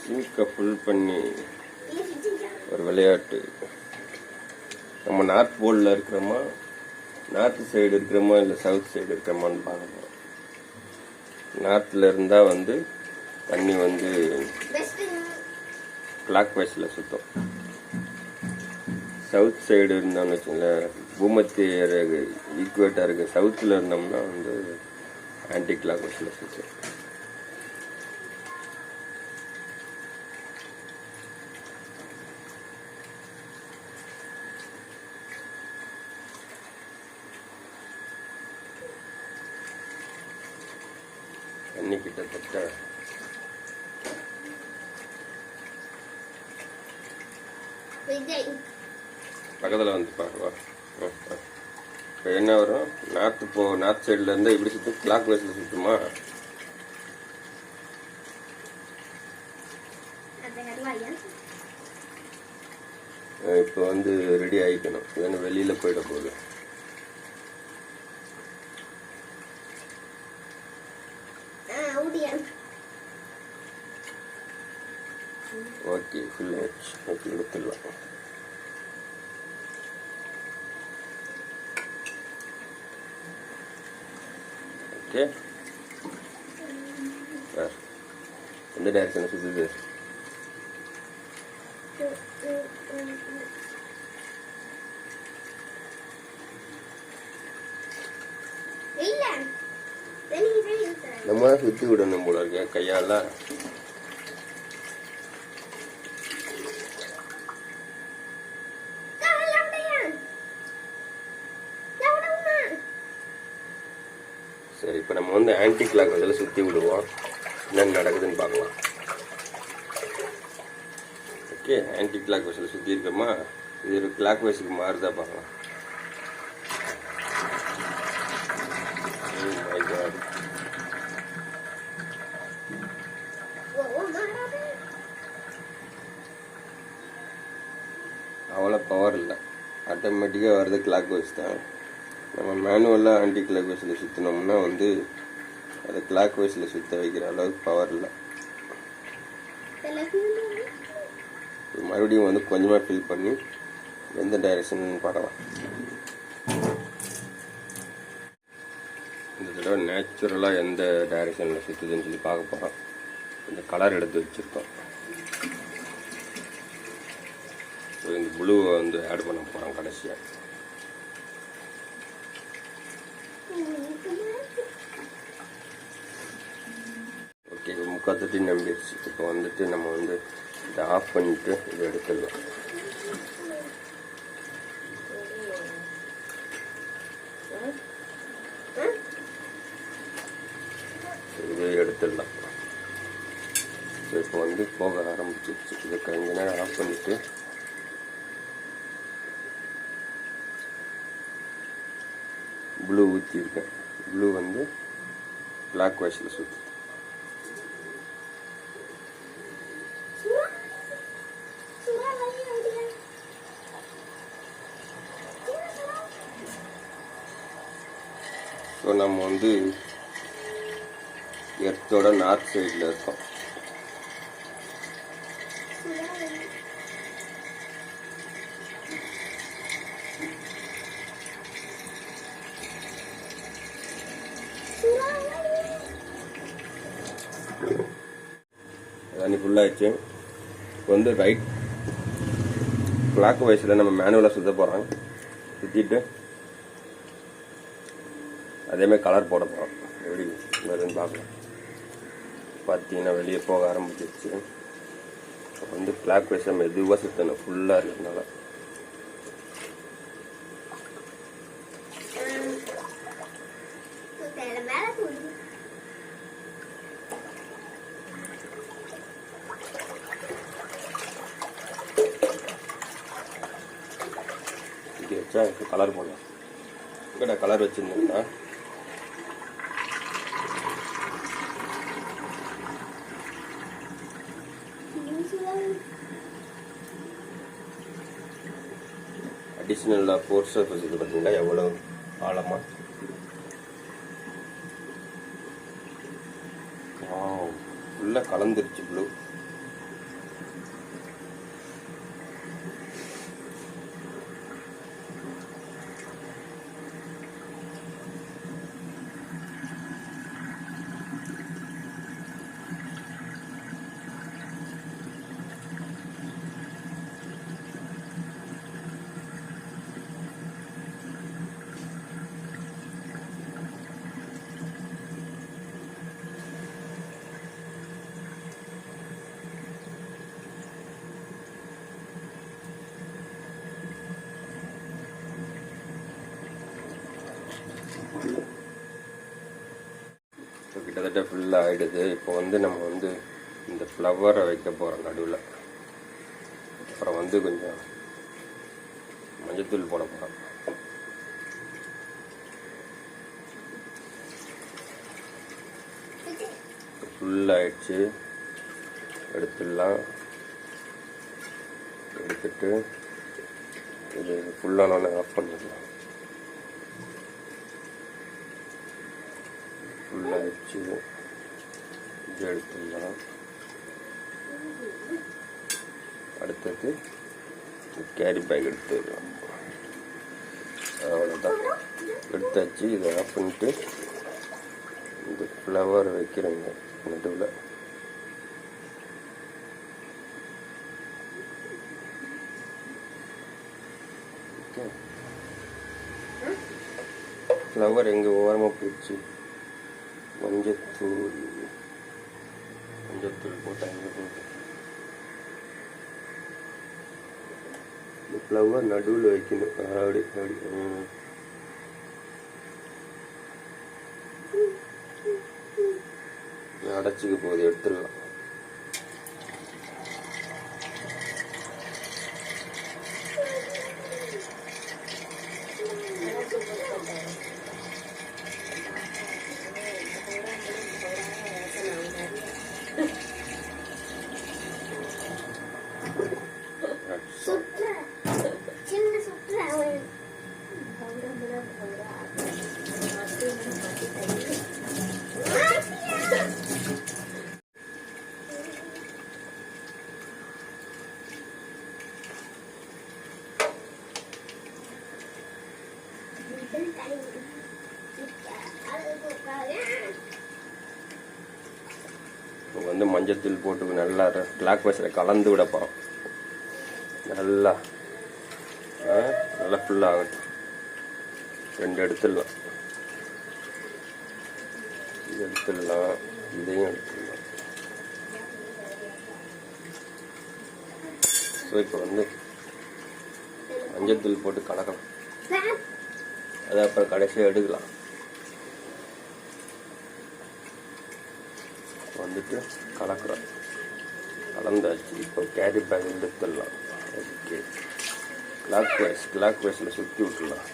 சிங்கை ஃபுல் பண்ணி ஒரு விளையாட்டு. நம்ம நார்த் போலில் இருக்கிறோமா, நார்த் சைடு இருக்கிறோமா, இல்லை சவுத் சைடு இருக்கிறோமான்னு பார்க்கணும். நார்த்தில் இருந்தால் வந்து தண்ணி வந்து கிளாக் வைஸில் சுற்றும். சவுத் சைடு இருந்தோம்னு வச்சுங்களேன், பூமத்திய ஈக்குவேட்டருக்கு சவுத்தில் இருந்தோம்னா வந்து ஆன்டி கிளாக் வைஸில் சுற்றும். தண்ணி கிட்டத்தட்ட பக்கத்தில் வந்து பாருவா. இப்போ என்ன வரும், நார்த் சைடில் இருந்தால் இப்படி சுற்றும், கிளாக் வைஸில் சுற்றுமா. இப்போ வந்து ரெடி ஆகிக்கணும், ஏன்னா வெளியில் போயிட போகுது. ஓகே, ஃபுல் ஆயிடுச்சு. ஓகே, எடுத்துடலாம். ஓகே, எந்த டைரக்ஷன் சுற்றுது? நம்ம சுற்றி விடணும் போல இருக்க கையால. சரி, இப்போ நம்ம வந்து ஆன்டி கிளாக் வைஸில் சுற்றி விடுவோம், என்ன நடக்குதுன்னு பார்க்கலாம். ஓகே, ஆன்டி கிளாக் வைஸில் சுற்றி இருக்கோமா, இது ஒரு கிளாக் வைஸுக்கு மாறுதா பார்க்கலாம். அவ்வளோ பவர் இல்லை, ஆட்டோமேட்டிக்காக வர்றது கிளாக் வைஸ் தான். நம்ம மேனுவலாக ஆன்டி கிளாக் வைஸில் சுற்றினோம்னா வந்து அதை கிளாக் வைஸில் சுற்ற வைக்கிற அளவுக்கு பவர் இல்லை. மறுபடியும் வந்து கொஞ்சமாக ஃபில் பண்ணி எந்த டைரக்ஷன் பார்க்கலாம். இந்த தடவை நேச்சுரலாக எந்த டைரக்ஷனில் சுற்றுதுன்னு சொல்லி பார்க்க போகிறோம். இந்த கலர் எடுத்து வச்சுருக்கோம். ஸோ இந்த ப்ளூவை வந்து ஆட் பண்ண போகிறோம் கடைசியாக. ஓகே, முக்காத்தட்டி நம்பிடுச்சு. இப்போ வந்துட்டு நம்ம வந்து இதை ஆஃப் பண்ணிவிட்டு இதை எடுத்துடலாம். இதை எடுத்துடலாம். ஸோ இப்போ வந்து போக ஆரம்பிச்சிருச்சு. இதை கொஞ்ச நேரம் ஆஃப் பண்ணிவிட்டு ப்ளூ ஊற்றிருக்கேன். ப்ளூ வந்து கிளாக் வைஸில் சுற்று. ஸோ நம்ம வந்து எர்த்தோட நார்த் சைடில் இருக்கோம். தண்ணி ஃபுல்லாகிடுச்சு. இப்போ வந்து ரைட் கிளாக் வைஸில் நம்ம மேனுவலாக சுற்ற போகிறோம். சுற்றிட்டு அதேமாதிரி கலர் போட போகிறோம். எப்படி வருதுன்னு பார்க்கலாம். பார்த்தீங்கன்னா வெளியே போக ஆரம்பிச்சிருச்சு. வந்து கிளாக் வைஸை மெதுவாக சுற்றணும், ஃபுல்லாக இருக்கிறதுனால. இப்படி வச்சா கலர் போடலாம். இப்போ நான் கலர் வச்சுருந்தேன்னா அடிஷ்னலாக ஃபோர் சர்ஃபேஸ் இது பார்த்தீங்களா எவ்வளோ ஆழமாக. ஃபுல்லாக கலந்துருச்சு ப்ளூ. கிட்டத்தட்ட ஃபுல்லாக ஆகிடுது. இப்போ வந்து நம்ம வந்து இந்த ஃப்ளவரை வைக்க போகிறோம் நடுவில். அப்புறம் வந்து கொஞ்சம் மஞ்சத்தூள் போட போகிறோம். ஃபுல்லாகிடுச்சு. எடுத்துடலாம். எடுத்துட்டு இது ஃபுல்லானோடனே ஆஃப் பண்ணிடலாம். ஃபுல்லாகிடுச்சு. இது எடுத்துடலாம். அடுத்தது கேரி பேக் எடுத்துடலாம். அவ்வளோதான், எடுத்தாச்சு. இதை ஆஃப் பண்ணிட்டு இந்த ஃப்ளவர் வைக்கிறேங்க நடுவில். ஃப்ளவர் எங்கே ஓரமாக போயிடுச்சு. மஞ்சத்தூள் போட்டால் எங்கே போகுது. இந்த ஃப்ளவர் நடுவில் வைக்கணும். அப்படி அடைச்சிக்க போகுது. எடுத்துடலாம். இப்போ வந்து மஞ்சத்தூள் போட்டு நல்லா கிளாக் வைஸில் கலந்து விட போகிறோம். நல்லா ஃபுல்லாகட்டும். 2 எடுத்துடலாம். இது எடுத்துடலாம். இதையும் எடுத்துடலாம். ஸோ இப்போ வந்து மஞ்சத்தூள் போட்டு கலக்கலாம். அதை அப்புறம் கடைசியாக எடுக்கலாம். வந்துட்டு கலக்கிறோம். கலந்தாச்சு. இப்போ கேரி பேக் எடுத்துடலாம். ஓகே, கிளாக் வைஸில் சுற்றி விட்டுடலாம்.